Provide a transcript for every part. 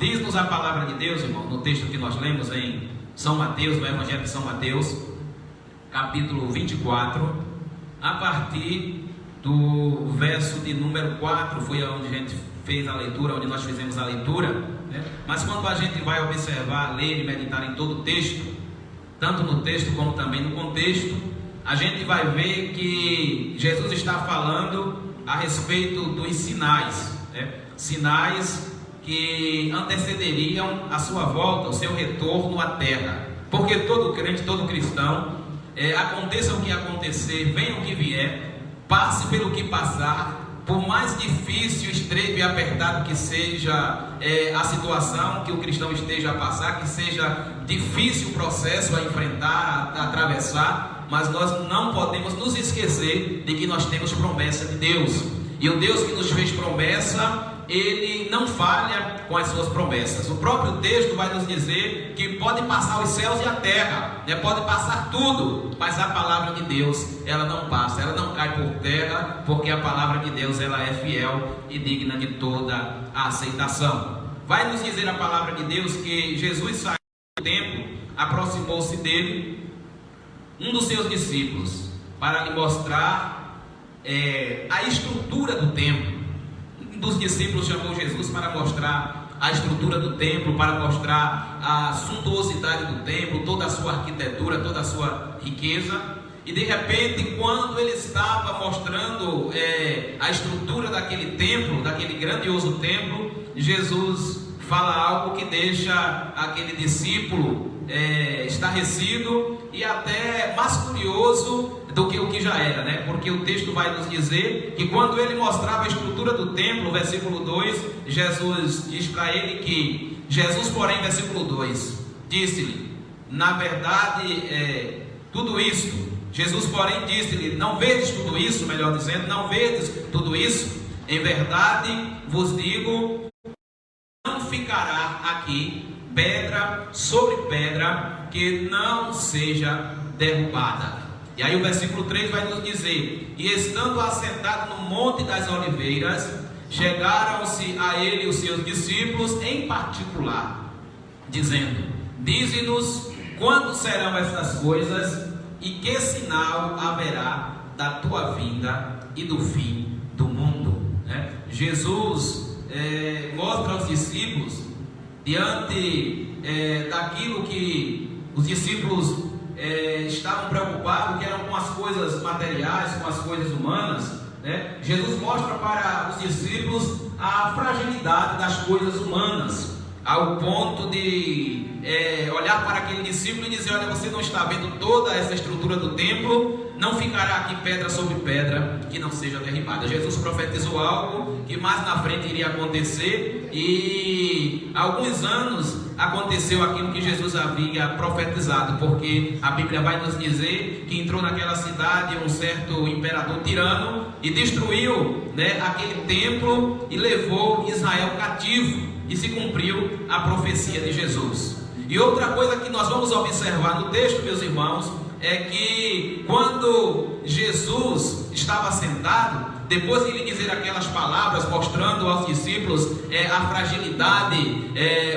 Diz-nos a palavra de Deus, irmão, no texto que nós lemos em São Mateus, no Evangelho de São Mateus, capítulo 24, a partir do verso de número 4, foi onde a gente fez a leitura, onde nós fizemos a leitura, né? Mas quando a gente vai observar, ler e meditar em todo o texto, tanto no texto como também no contexto, a gente vai ver que Jesus está falando a respeito dos sinais, né? Sinais que antecederiam a sua volta, o seu retorno à terra, porque todo crente, todo cristão, aconteça o que acontecer, venha o que vier, passe pelo que passar, por mais difícil, estreito e apertado que seja a situação que o cristão esteja a passar, que seja difícil o processo a enfrentar, a atravessar, mas nós não podemos nos esquecer de que nós temos promessa de Deus, e o Deus que nos fez promessa, Ele não falha com as suas promessas. O próprio texto vai nos dizer que pode passar os céus e a terra, né? Pode passar tudo, mas a palavra de Deus, ela não passa, ela não cai por terra, porque a palavra de Deus, ela é fiel e digna de toda a aceitação. Vai nos dizer a palavra de Deus que Jesus saiu do templo, aproximou-se dele um dos seus discípulos, para lhe mostrar a estrutura do templo. Um dos discípulos chamou Jesus para mostrar a estrutura do templo, para mostrar a suntuosidade do templo, toda a sua arquitetura, toda a sua riqueza. E de repente, quando ele estava mostrando a estrutura daquele templo, daquele grandioso templo, Jesus fala algo que deixa aquele discípulo estarrecido e até mais curioso do que o que já era, né? Porque o texto vai nos dizer que quando ele mostrava a estrutura do templo, versículo 2, Jesus diz para ele que Jesus, porém, versículo 2, disse-lhe, na verdade, tudo isto, Jesus, porém, disse-lhe, não vedes tudo isso, melhor dizendo, não vedes tudo isso, em verdade vos digo, não ficará aqui pedra sobre pedra que não seja derrubada. E aí o versículo 3 vai nos dizer, e estando assentado no Monte das Oliveiras, chegaram-se a ele os seus discípulos em particular, dizendo, dize-nos quando serão estas coisas e que sinal haverá da tua vinda e do fim do mundo, né? Jesus mostra aos discípulos, diante daquilo que os discípulos estavam preocupados, que eram com as coisas materiais, com as coisas humanas, né? Jesus mostra para os discípulos a fragilidade das coisas humanas, ao ponto de olhar para aquele discípulo e dizer, olha, você não está vendo toda essa estrutura do templo, não ficará aqui pedra sobre pedra que não seja derribada. Jesus profetizou algo que mais na frente iria acontecer, e há alguns anos aconteceu aquilo que Jesus havia profetizado, porque a Bíblia vai nos dizer que entrou naquela cidade um certo imperador tirano e destruiu, né, aquele templo e levou Israel cativo, e se cumpriu a profecia de Jesus. E outra coisa que nós vamos observar no texto, meus irmãos, é que quando Jesus estava sentado, depois de lhe dizer aquelas palavras, mostrando aos discípulos a fragilidade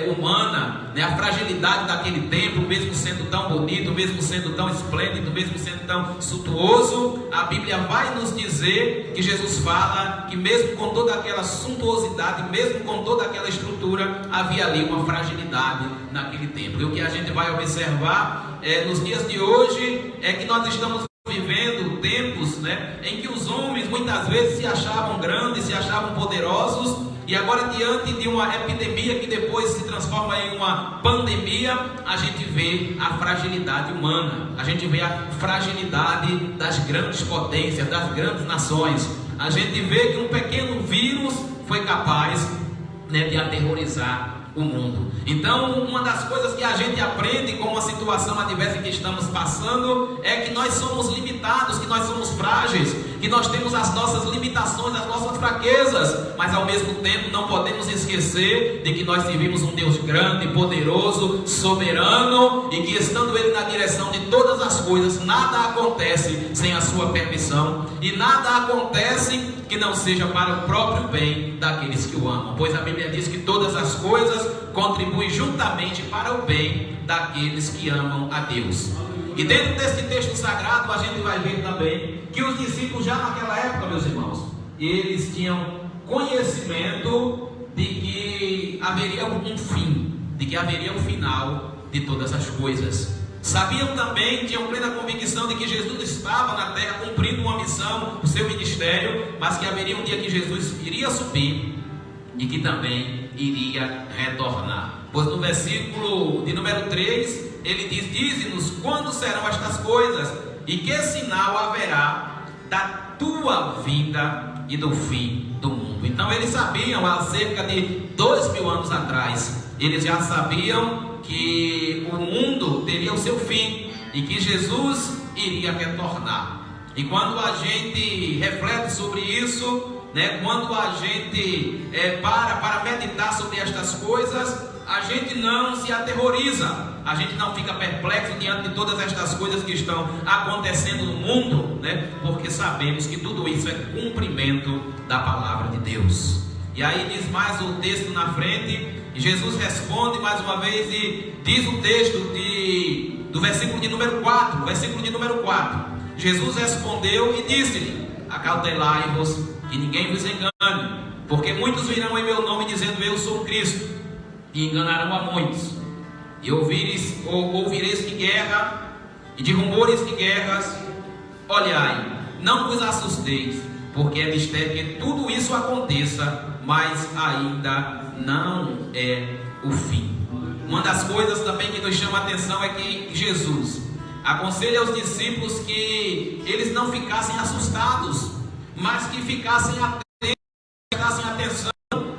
humana, né, a fragilidade daquele templo, mesmo sendo tão bonito, mesmo sendo tão esplêndido, mesmo sendo tão suntuoso, a Bíblia vai nos dizer que Jesus fala que mesmo com toda aquela suntuosidade, mesmo com toda aquela estrutura, havia ali uma fragilidade naquele templo. E o que a gente vai observar nos dias de hoje é que nós estamos vivendo tempos, né, em que os homens muitas vezes se achavam grandes, se achavam poderosos, e agora diante de uma epidemia que depois se transforma em uma pandemia, a gente vê a fragilidade humana, a gente vê a fragilidade das grandes potências, das grandes nações. A gente vê que um pequeno vírus foi capaz, né, de aterrorizar o mundo. Então, uma das coisas que a gente aprende com a situação adversa que estamos passando é que nós somos limitados, que nós somos frágeis, que nós temos as nossas limitações, as nossas fraquezas, mas ao mesmo tempo não podemos esquecer de que nós servimos um Deus grande, poderoso, soberano, e que estando Ele na direção de todas as coisas, nada acontece sem a sua permissão, e nada acontece que não seja para o próprio bem daqueles que o amam, pois a Bíblia diz que todas as coisas contribui juntamente para o bem daqueles que amam a Deus. E dentro desse texto sagrado a gente vai ver também que os discípulos já naquela época, meus irmãos, eles tinham conhecimento de que haveria um fim, de que haveria um final de todas as coisas. Sabiam também, tinham plena convicção de que Jesus estava na terra cumprindo uma missão, o seu ministério, mas que haveria um dia que Jesus iria subir e que também iria retornar. Pois no versículo de número 3, ele diz: dize-nos quando serão estas coisas e que sinal haverá da tua vinda e do fim do mundo. Então eles sabiam, há cerca de 2000 anos atrás, eles já sabiam que o mundo teria o seu fim e que Jesus iria retornar. E quando a gente reflete sobre isso, quando a gente para meditar sobre estas coisas, a gente não se aterroriza, a gente não fica perplexo diante de todas estas coisas que estão acontecendo no mundo, porque sabemos que tudo isso é cumprimento da palavra de Deus. E aí diz mais o texto na frente, e Jesus responde mais uma vez, e diz o texto do versículo de número 4, Jesus respondeu e disse-lhe: acautelai-vos, que ninguém vos engane, porque muitos virão em meu nome dizendo eu sou Cristo, e enganarão a muitos. E ouvireis de guerra e de rumores de guerras. Olhai, não vos assusteis, porque é mistério que tudo isso aconteça, mas ainda não é o fim. Uma das coisas também que nos chama a atenção é que Jesus aconselha aos discípulos que eles não ficassem assustados, mas que ficassem atentos,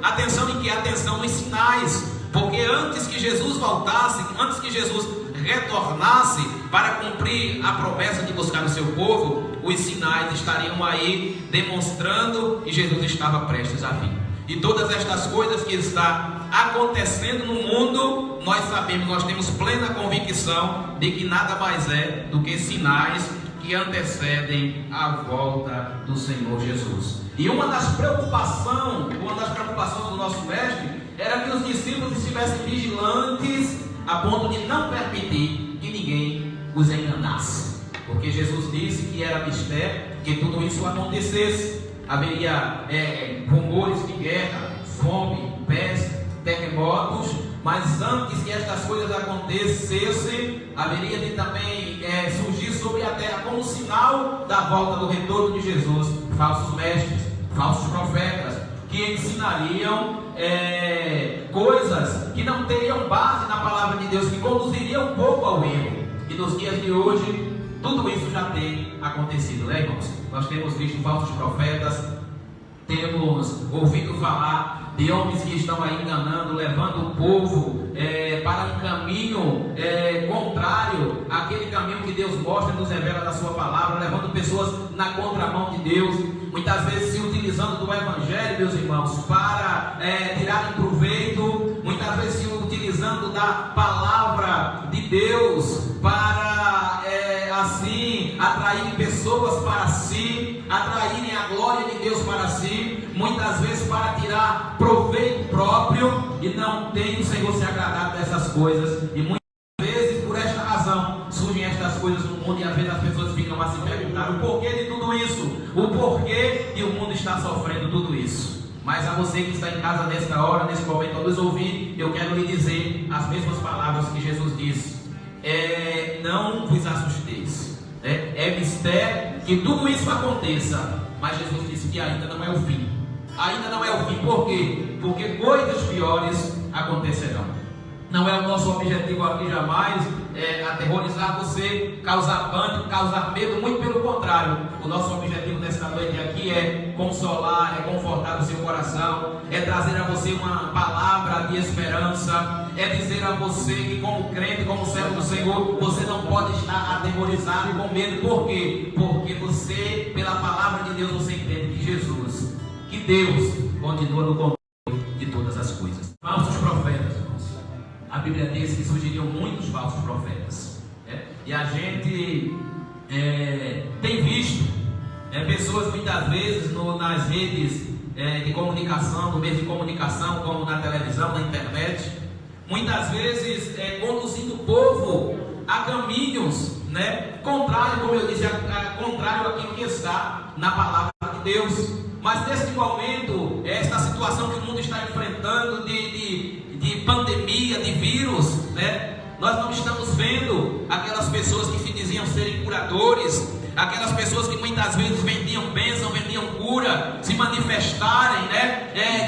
atenção em que? Atenção nos sinais, porque antes que Jesus voltasse, antes que Jesus retornasse para cumprir a promessa de buscar o seu povo, os sinais estariam aí demonstrando que Jesus estava prestes a vir. E todas estas coisas que está acontecendo no mundo, nós sabemos, nós temos plena convicção de que nada mais é do que sinais que antecedem a volta do Senhor Jesus. E uma das preocupações do nosso mestre era que os discípulos estivessem vigilantes a ponto de não permitir que ninguém os enganasse, porque Jesus disse que era mistério que tudo isso acontecesse. Haveria rumores de guerra, fome, peste, terremotos, mas antes que estas coisas acontecessem, haveria de também surgir sobre a terra como sinal da volta do retorno de Jesus, falsos mestres, falsos profetas, que ensinariam coisas que não teriam base na palavra de Deus, que conduziriam um pouco ao erro. E nos dias de hoje, tudo isso já tem acontecido, irmãos? Nós temos visto falsos profetas, temos ouvido falar de homens que estão aí enganando, levando o povo para um caminho contrário àquele caminho que Deus mostra e nos revela da sua palavra, levando pessoas na contramão de Deus, muitas vezes se utilizando do Evangelho, meus irmãos, para tirarem proveito, muitas vezes se utilizando da palavra de Deus para assim atrair pessoas para si, atraírem a glória de Deus para si, muitas vezes para tirar proveito próprio, e não tem o Senhor se agradado dessas coisas. E muitas vezes por esta razão surgem estas coisas no mundo, e às vezes as pessoas ficam a se perguntar o porquê de tudo isso, o porquê de o mundo está sofrendo tudo isso. Mas a você que está em casa nesta hora, nesse momento, ao nos ouvir, eu quero lhe dizer as mesmas palavras que Jesus disse: não vos assusteis, é mistério que tudo isso aconteça, mas Jesus disse que ainda não é o fim. Ainda não é o fim. Por quê? Porque coisas piores acontecerão. Não é o nosso objetivo aqui jamais aterrorizar você, causar pânico, causar medo, muito pelo contrário. O nosso objetivo nesta noite aqui é consolar, é confortar o seu coração, é trazer a você uma palavra de esperança, é dizer a você que como crente, como servo do Senhor, você não pode estar aterrorizado com medo. Por quê? Porque você, pela palavra de Deus, você entende que Jesus, que Deus continua no controle de todas as coisas. Falsos profetas, irmãos. A Bíblia diz que surgiriam muitos falsos profetas, e a gente tem visto pessoas muitas vezes nas redes de comunicação, no meio de comunicação, como na televisão, na internet, muitas vezes conduzindo o povo a caminhos, contrário, como eu disse, contrário àquilo que está na palavra de Deus. Mas neste momento, esta situação que o mundo está enfrentando de pandemia, de vírus, nós não estamos vendo aquelas pessoas que se diziam serem curadores, aquelas pessoas que muitas vezes vendiam bênção, vendiam cura, se manifestarem,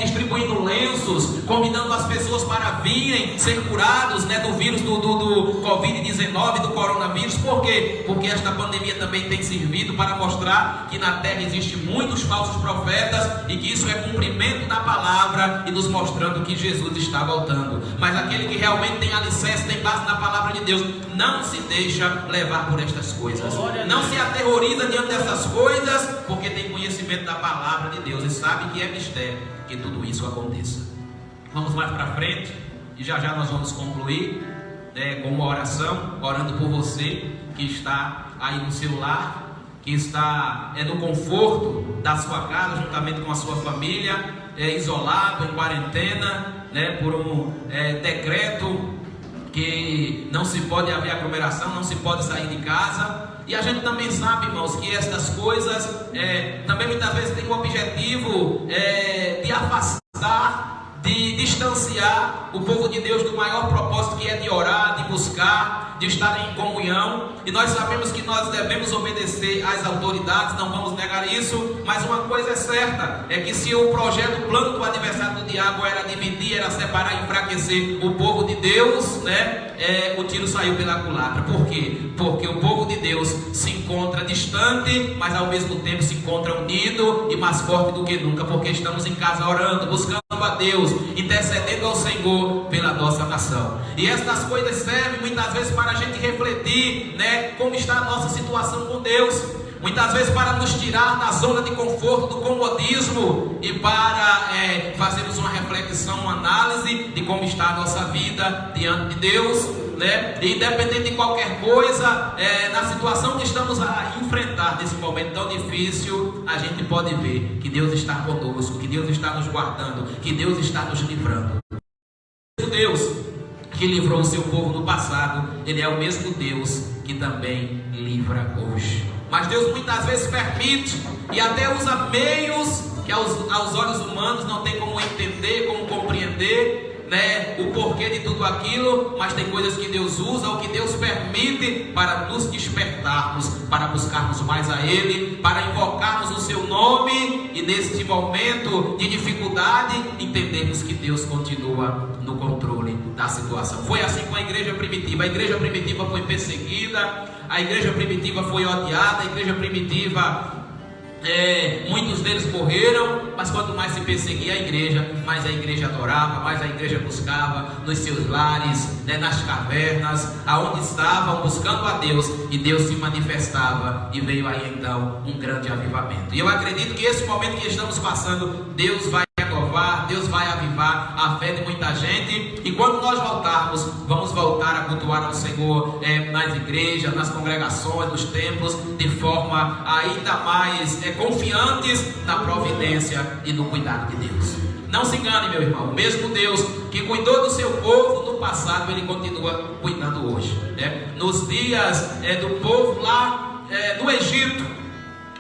distribuindo lenços, convidando as pessoas para virem ser curados, do vírus do Covid-19, do coronavírus. Por quê? Porque esta pandemia também tem servido para mostrar que na terra existem muitos falsos profetas e que isso é cumprimento da palavra e nos mostrando que Jesus está voltando. Mas aquele que realmente tem alicerce, tem base na palavra de Deus, não se deixa levar por estas coisas, não se aterroriza diante dessas coisas, porque tem conhecimento da palavra de Deus e sabe que é mistério que tudo isso aconteça. Vamos mais para frente e já nós vamos concluir com uma oração, orando por você que está aí no seu lar, que está no conforto da sua casa, juntamente com a sua família, isolado, em quarentena, por um decreto que não se pode haver aglomeração, não se pode sair de casa. E a gente também sabe, irmãos, que estas coisas também muitas vezes têm o objetivo de afastar, de distanciar o povo de Deus do maior propósito, que é de orar, de buscar, de estar em comunhão. E nós sabemos que nós devemos obedecer às autoridades, não vamos negar isso. Mas uma coisa é certa, é que se o projeto, o plano do adversário do diabo era dividir, era separar e enfraquecer o povo de Deus, o tiro saiu pela culatra. Por quê? Porque o povo de Deus se encontra distante, mas ao mesmo tempo se encontra unido e mais forte do que nunca, porque estamos em casa orando, buscando a Deus, intercedendo ao Senhor pela nossa nação. E estas coisas servem muitas vezes para a gente refletir, como está a nossa situação com Deus. Muitas vezes para nos tirar da zona de conforto, do comodismo, e para fazermos uma reflexão, uma análise de como está a nossa vida diante de Deus, E independente de qualquer coisa, na situação que estamos a enfrentar nesse momento tão difícil, a gente pode ver que Deus está conosco, que Deus está nos guardando, que Deus está nos livrando. O Deus que livrou o seu povo no passado, Ele é o mesmo Deus que também livra hoje. Mas Deus muitas vezes permite e até usa meios que aos olhos humanos não tem como entender, como compreender, o porquê de tudo aquilo. Mas tem coisas que Deus usa, ou que Deus permite para nos despertarmos, para buscarmos mais a Ele, para invocarmos o seu nome, e neste momento de dificuldade entendermos que Deus continua no controle da situação. Foi assim com a igreja primitiva. A igreja primitiva foi perseguida, a igreja primitiva foi odiada, a igreja primitiva, muitos deles morreram, mas quanto mais se perseguia a igreja, mais a igreja adorava, mais a igreja buscava nos seus lares, nas cavernas, aonde estavam buscando a Deus, e Deus se manifestava, e veio aí então um grande avivamento. E eu acredito que esse momento que estamos passando, Deus vai renovar, Deus vai avivar a fé de muita gente, e quando nós voltarmos, vamos voltar a cultuar ao Senhor nas igrejas, nas congregações, nos templos, de forma ainda mais confiantes na providência e no cuidado de Deus. Não se engane, meu irmão, o mesmo Deus que cuidou do seu povo no passado, Ele continua cuidando hoje. Nos dias do povo lá no Egito,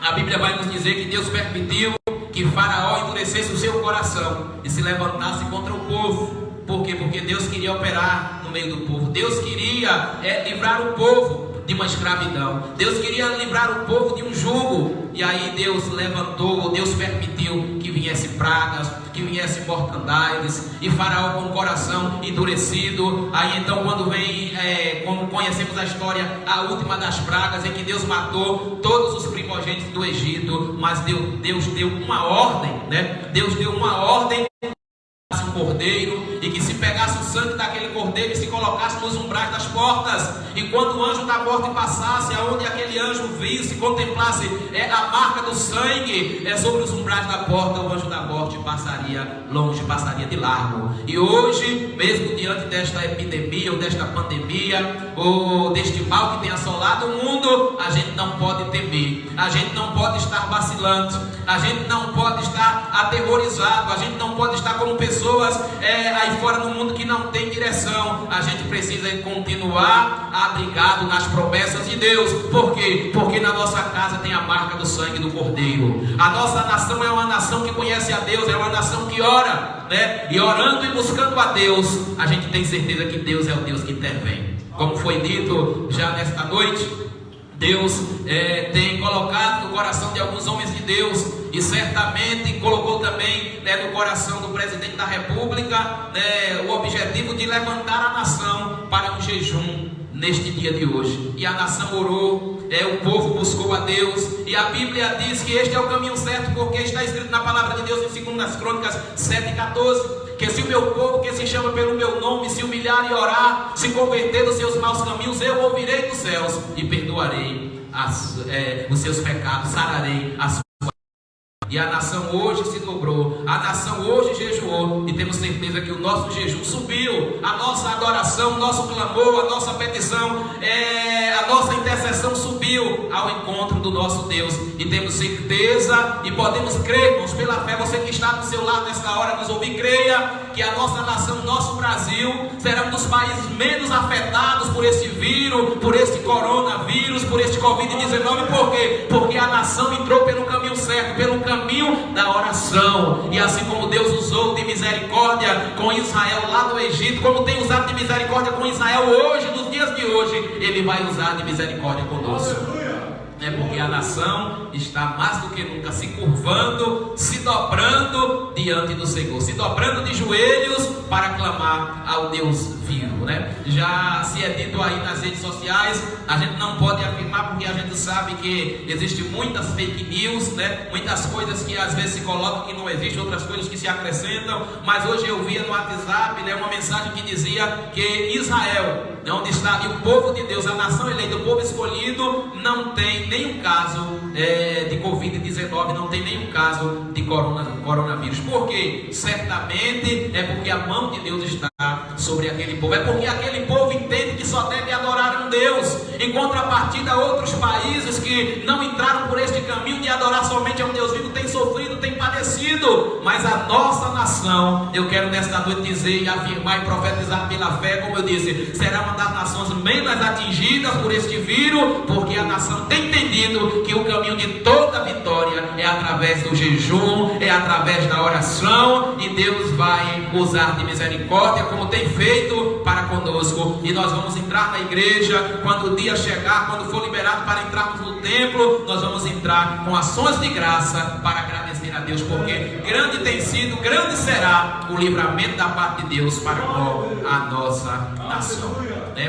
a Bíblia vai nos dizer que Deus permitiu que Faraó endurecesse o seu coração e se levantasse contra o povo. Por quê? Porque Deus queria operar no meio do povo. Deus queria livrar o povo de uma escravidão. Deus queria livrar o povo de um jugo. E aí Deus levantou, Deus permitiu que viesse pragas, que viesse mortandades, e Faraó com o coração endurecido. Aí então, quando vem, como conhecemos a história, a última das pragas, em que Deus matou todos os primogênitos do Egito. Mas Deus deu uma ordem, Deus deu uma ordem um cordeiro, e que se pegasse o sangue daquele cordeiro e se colocasse nos umbrais das portas, e quando o anjo da morte passasse, aonde aquele anjo visse, contemplasse a marca do sangue sobre os umbrais da porta, o anjo da morte passaria longe, passaria de largo. E hoje, mesmo diante desta epidemia, ou desta pandemia, ou deste mal que tem assolado o mundo, a gente não pode temer, a gente não pode estar vacilante, a gente não pode estar aterrorizado, a gente não pode estar como pessoas aí fora no mundo que não tem direção, a gente precisa continuar abrigado nas promessas de Deus. Por quê? Porque na nossa casa tem a marca do sangue do Cordeiro. A nossa nação é uma nação que conhece a Deus, é uma nação que ora, né? E orando e buscando a Deus, a gente tem certeza que Deus é o Deus que intervém. Como foi dito já nesta noite, Deus tem colocado no coração de alguns homens de Deus, e certamente colocou também, né, no coração do presidente da República, né, o objetivo de levantar a nação para um jejum neste dia de hoje. E a nação orou, o povo buscou a Deus, e a Bíblia diz que este é o caminho certo, porque está escrito na palavra de Deus em 2 Crônicas 7,14, que se o meu povo, que se chama pelo meu nome, se humilhar e orar, se converter dos seus maus caminhos, eu ouvirei dos céus e perdoarei os seus pecados, sararei a sua. E a nação hoje se dobrou, a nação hoje jejuou, e temos certeza que o nosso jejum subiu, a nossa adoração, o nosso clamor, a nossa petição, a nossa intercessão subiu ao encontro do nosso Deus, e temos certeza e podemos crer, irmãos, pela fé. Você que está do seu lado nesta hora nos ouvir, creia que a nossa nação, nosso Brasil, será um dos países menos afetados por este vírus, por este coronavírus, por este Covid-19. Por quê? Porque a nação entrou pelo caminho certo, pelo caminho da oração. E assim como Deus usou de misericórdia com Israel lá no Egito, como tem usado de misericórdia com Israel hoje, nos dias de hoje, Ele vai usar de misericórdia conosco. Porque a nação está mais do que nunca se curvando, se dobrando diante do Senhor, se dobrando de joelhos para clamar ao Deus vivo, né? Já se é dito aí nas redes sociais, a gente não pode afirmar, porque a gente sabe que existem muitas fake news, né? Muitas coisas que às vezes se colocam que não existem, outras coisas que se acrescentam. Mas hoje eu via no WhatsApp, né, uma mensagem que dizia que Israel, onde está ali o povo de Deus, a nação eleita, o povo escolhido, não tem nenhum caso de Covid-19, não tem nenhum caso de coronavírus. Por quê? Certamente é porque a mão de Deus está sobre aquele povo, é porque aquele povo entende que só deve adorar um Deus. Em contrapartida, outros países que não entraram por este caminho de adorar somente a um Deus vivo têm sofrido, têm padecido. Mas a nossa nação, eu quero nesta noite dizer e afirmar e profetizar pela fé, como eu disse, será uma das nações menos atingidas por este vírus, porque a nação tem entendido que o caminho de toda vitória é através do jejum, é através da oração, e Deus vai usar de misericórdia, como tem feito para conosco. E nós vamos entrar na igreja, quando o dia chegar, quando for liberado para entrarmos no templo, nós vamos entrar com ações de graça para agradecer a Deus, porque grande tem sido, grande será o livramento da parte de Deus para com a nossa nação.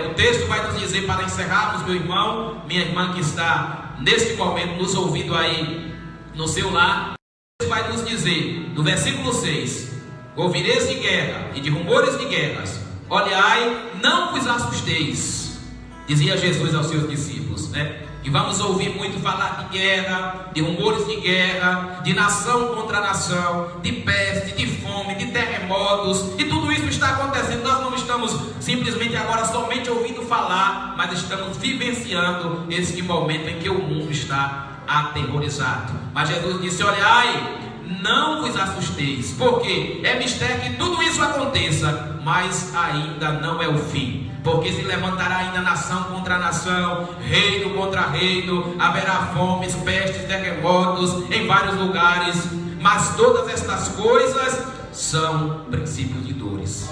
O texto vai nos dizer, para encerrarmos, meu irmão, minha irmã que está neste momento nos ouvindo aí no seu lar, o texto vai nos dizer, no versículo 6: ouvireis de guerra e de rumores de guerras, olhai, não vos assusteis, dizia Jesus aos seus discípulos, né? E vamos ouvir muito falar de guerra, de rumores de guerra, de nação contra nação, de peste, de fome, de terremotos, e tudo isso está acontecendo. Nós não estamos simplesmente agora somente ouvindo falar, mas estamos vivenciando esse momento em que o mundo está aterrorizado. Mas Jesus disse: olhai, não vos assusteis, porque é mistério que tudo isso aconteça, mas ainda não é o fim. Porque se levantará ainda nação contra nação, reino contra reino, haverá fomes, pestes, terremotos em vários lugares, mas todas estas coisas são princípios de dores.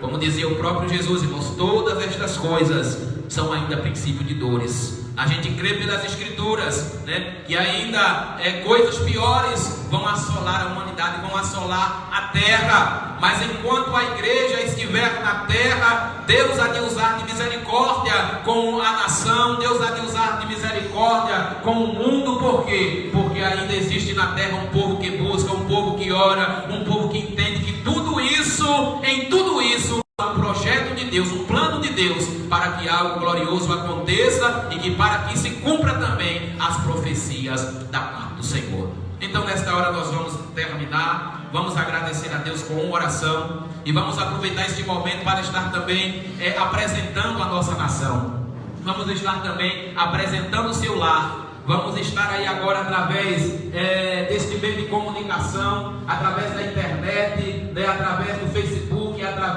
Como dizia o próprio Jesus, irmãos, todas estas coisas são ainda princípio de dores. A gente crê pelas Escrituras, né, que ainda coisas piores vão assolar a humanidade, vão assolar a terra. Mas enquanto a igreja estiver na terra, Deus há de usar de misericórdia com a nação, Deus há de usar de misericórdia com o mundo. Por quê? Porque ainda existe na terra um povo que busca, um povo que ora, um povo que entende que tudo isso, em tudo isso, um projeto de Deus, um plano de Deus, para que algo glorioso aconteça e que para que se cumpra também as profecias da parte do Senhor. Então nesta hora nós vamos terminar, vamos agradecer a Deus com uma oração e vamos aproveitar este momento para estar também apresentando a nossa nação. Vamos estar também apresentando o seu lar. Vamos estar aí agora através deste meio de comunicação, através da internet, através do Facebook, através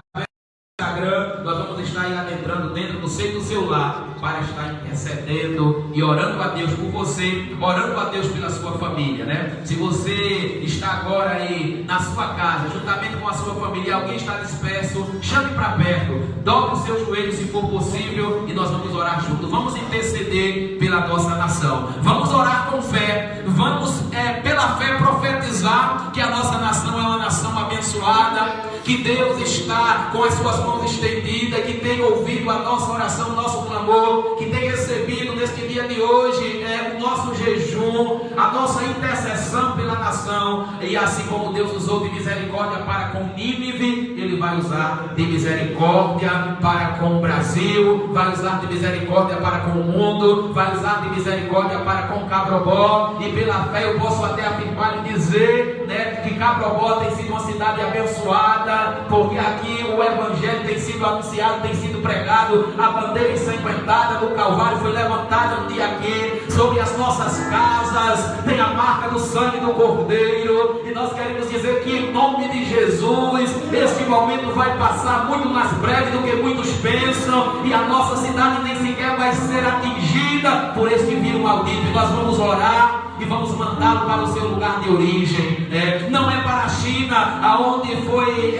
manhã nós vamos estar aí adentrando dentro do seio do seu lar para estar intercedendo e orando a Deus por você, orando a Deus pela sua família, né? Se você está agora aí na sua casa, juntamente com a sua família, alguém está disperso, chame para perto, dobre os seus joelhos se for possível e nós vamos orar juntos. Vamos interceder pela nossa nação, vamos orar com fé, vamos pela fé profetizar que a nossa nação é uma nação abençoada, que Deus está com as suas mãos estendidas, que tem ouvido a nossa oração, o nosso clamor, que tem recebido neste dia de hoje o nosso jejum, a nossa intercessão pela nação. E assim como Deus usou de misericórdia para com Nínive, Ele vai usar de misericórdia para com o Brasil, vai usar de misericórdia para com o mundo, vai usar de misericórdia para com Cabrobó. E pela fé eu posso até afirmar e dizer, né, que Cabrobó tem sido uma cidade abençoada, porque aqui o Evangelho tem sido anunciado, tem sido pregado, a bandeira ensanguentada do Calvário foi levantada um dia aqui, sobre as nossas casas, tem a marca do sangue do Cordeiro, e nós queremos dizer que em nome de Jesus, este momento vai passar muito mais breve do que muitos pensam, e a nossa cidade nem sequer vai ser atingida por este vírus maldito, e nós vamos orar e vamos mandá-lo para o seu lugar de origem. Não é para a China, aonde foi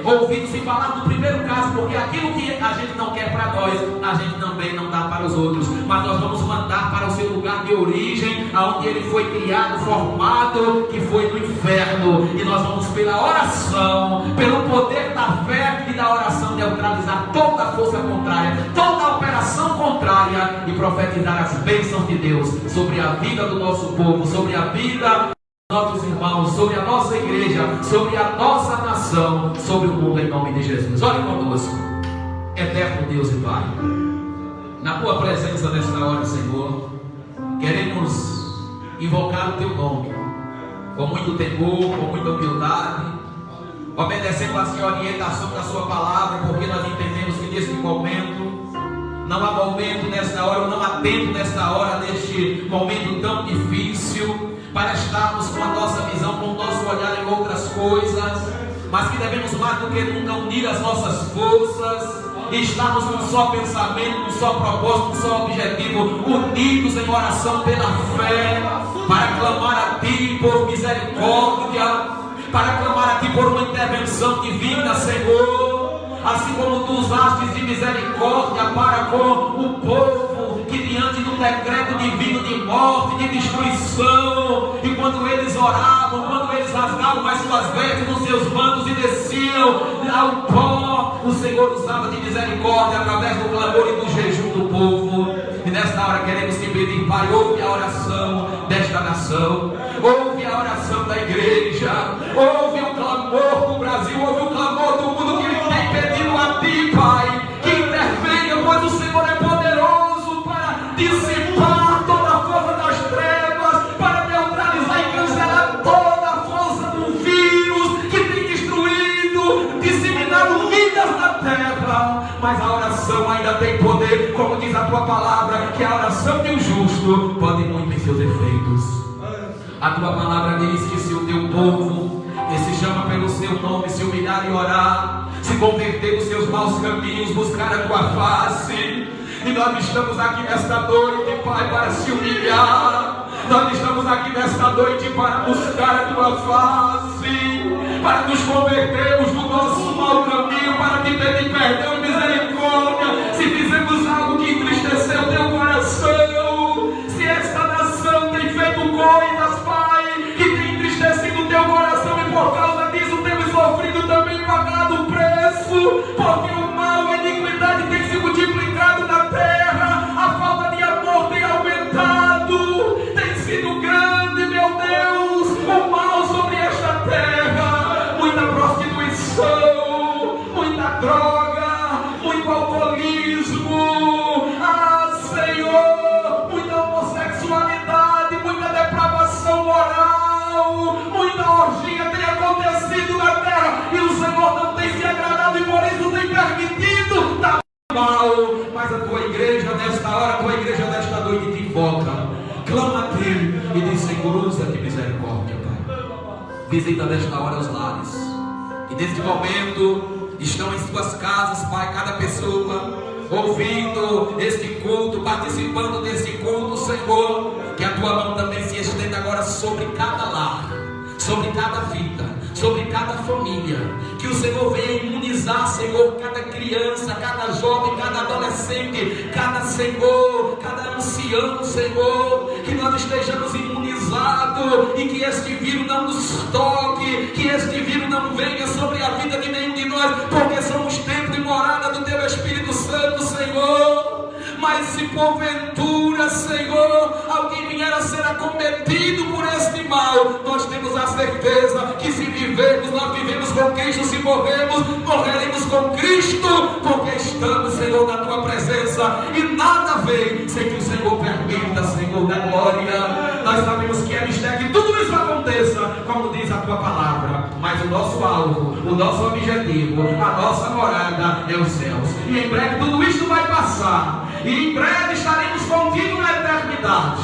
ouvido se falar do primeiro caso, porque aquilo que a gente não quer para nós, a gente também não dá para os outros, mas nós vamos mandar para o seu lugar de origem, aonde ele foi criado, formado, que foi no inferno, e nós vamos pela oração, pelo poder da fé e da oração, neutralizar toda a força contrária, toda a operação contrária, e profetizar as bênçãos de Deus sobre a vida do nosso povo, sobre a vida dos nossos irmãos, sobre a nossa igreja, sobre a nossa nação, sobre o mundo, em nome de Jesus. Olhe conosco. Eterno Deus e Pai, na tua presença nesta hora, Senhor, queremos invocar o teu nome com muito temor, com muita humildade, obedecendo a orientação da sua palavra, porque nós entendemos que neste momento não há momento nesta hora, não há tempo nesta hora, neste momento tão difícil, para estarmos com a nossa visão, com o nosso olhar em outras coisas, mas que devemos mais do que nunca unir as nossas forças e estarmos com um só pensamento, com um só propósito, com um só objetivo, unidos em oração pela fé, para clamar a Ti por misericórdia, para clamar a Ti por uma intervenção divina, Senhor. Assim como Tu usaste de misericórdia para com o povo que diante do decreto divino de morte, de destruição, e quando eles oravam, quando eles rasgavam as suas vestes nos seus mantos e desciam ao pó, o Senhor usava de misericórdia através do clamor e do jejum do povo. E nesta hora queremos te pedir, Pai, ouve a oração desta nação, ouve a oração da igreja, ouve o clamor do Brasil, ouve o clamor do mundo que tem pedido a Ti, Pai, que intervenha, pois o Senhor é poderoso para dissipar toda a força das trevas, para neutralizar e cancelar toda a força do vírus que tem destruído, disseminado vidas na terra. Mas a oração ainda tem poder, como diz a Tua palavra, que a oração de um justo pode muito em seus efeitos. A Tua palavra diz que se o Teu povo, que se chama pelo Seu nome, se humilhar e orar, se converter dos seus maus caminhos, buscar a Tua face. E nós estamos aqui nesta noite, Pai, para se humilhar. Nós estamos aqui nesta noite para buscar a Tua face, para nos convertermos do nosso mau caminho, para Te pedir perdão e misericórdia se fizemos algo que entristeceu Teu coração, se esta nação tem feito coisas, Pai, que tem entristecido Teu coração, e por causa disso temos sofrido também, pagado o preço, porque o mal, a iniquidade tem se multiplicado na terra, a falta de amor tem aumentado, tem sido grande, meu Deus, o mal sobre esta terra, muita prostituição, muita droga, muito alcoolismo, Senhor, muita homossexualidade, muita depravação moral, muita orgia tem acontecido na terra, e o Senhor não tem se agradado, e por isso tem permitido dar mal. Mas a Tua igreja nesta hora, a Tua igreja nesta noite te invoca, clama a Ti e diz: Senhor, usa de misericórdia, Pai. Visita nesta hora os lares, e neste momento estão em suas casas, Pai, cada pessoa ouvindo este culto, participando deste culto, Senhor, que a tua mão também se estenda agora sobre cada lar, sobre cada vida, sobre cada família, que o Senhor venha imunizar, Senhor, cada criança, cada jovem, cada adolescente, cada Senhor, cada ancião, Senhor, que nós estejamos imunizados e que este vírus não nos toque, que este vírus não venha sobre a vida de nenhum de nós, porque somos templo e morada do Teu Espírito Santo, Senhor. Mas se porventura, Senhor, alguém vier a ser acometido por este mal, nós temos a certeza que se vivemos, nós vivemos com Cristo, se morremos, morreremos com Cristo, porque estamos, Senhor, na Tua presença, e nada vem sem que o Senhor permita, Senhor da glória. Nós sabemos que é mistério que tudo isso aconteça, como diz a Tua palavra, mas o nosso alvo, o nosso objetivo, a nossa morada é os céus, e em breve tudo isso vai passar, e em breve estaremos contigo na eternidade,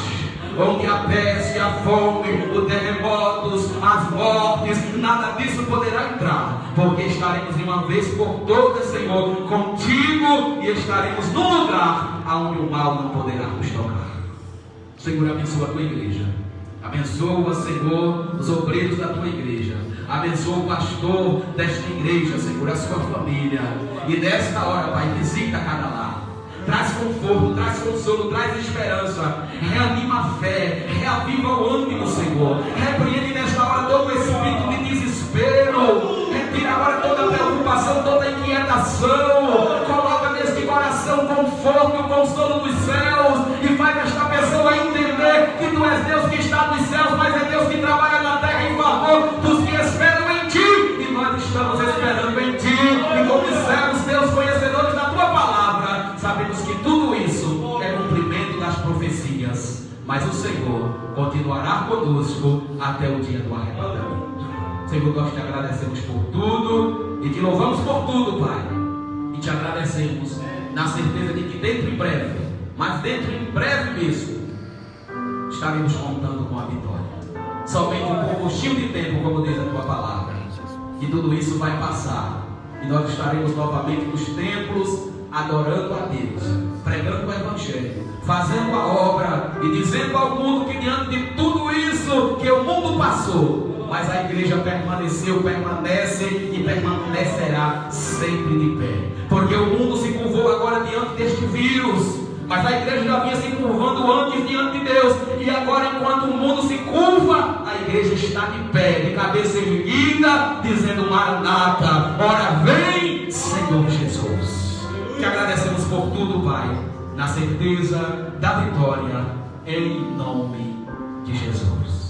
onde a peste, a fome, os terremotos, as mortes, nada disso poderá entrar, porque estaremos de uma vez por todas, Senhor, contigo, e estaremos num lugar onde o mal não poderá nos tocar. Senhor, abençoa a Tua igreja, abençoa, Senhor, os obreiros da Tua igreja, abençoa o pastor desta igreja, Senhor, a sua família, e nesta hora, Pai, visita cada lar, traz conforto, traz consolo, traz esperança, reanima a fé, reaviva o ânimo, Senhor, repreende nesta hora todo o espírito de desespero, retira agora toda a preocupação, toda a inquietação, coloca neste coração conforto e o consolo dos céus, e faz esta pessoa entender que Tu és Deus que está nos céus, mas é Deus que trabalha na terra em favor dos que esperam em Ti, e nós estamos esperando em Ti, e como dissemos, Deus, conhecedores da Tua palavra, sabemos que tudo isso é cumprimento das profecias, mas o Senhor continuará conosco até o dia do arrebatamento. Senhor, nós Te agradecemos por tudo e Te louvamos por tudo, Pai, e Te agradecemos na certeza de que dentro em breve, mas dentro em breve mesmo, estaremos contando com a vitória. Somente um pouquinho de tempo, como diz a Tua palavra, e tudo isso vai passar, e nós estaremos novamente nos templos, adorando a Deus, pregando o Evangelho, fazendo a obra e dizendo ao mundo que diante de tudo isso que o mundo passou, mas a igreja permaneceu, permanece e permanecerá sempre de pé, porque o mundo se curvou agora diante deste vírus, mas a igreja já vinha se curvando antes diante de Deus, e agora enquanto o mundo se curva, a igreja está de pé, de cabeça erguida, dizendo: Maranata, ora vem, Senhor Jesus. Te agradecemos por tudo, Pai, na certeza da vitória, em nome de Jesus.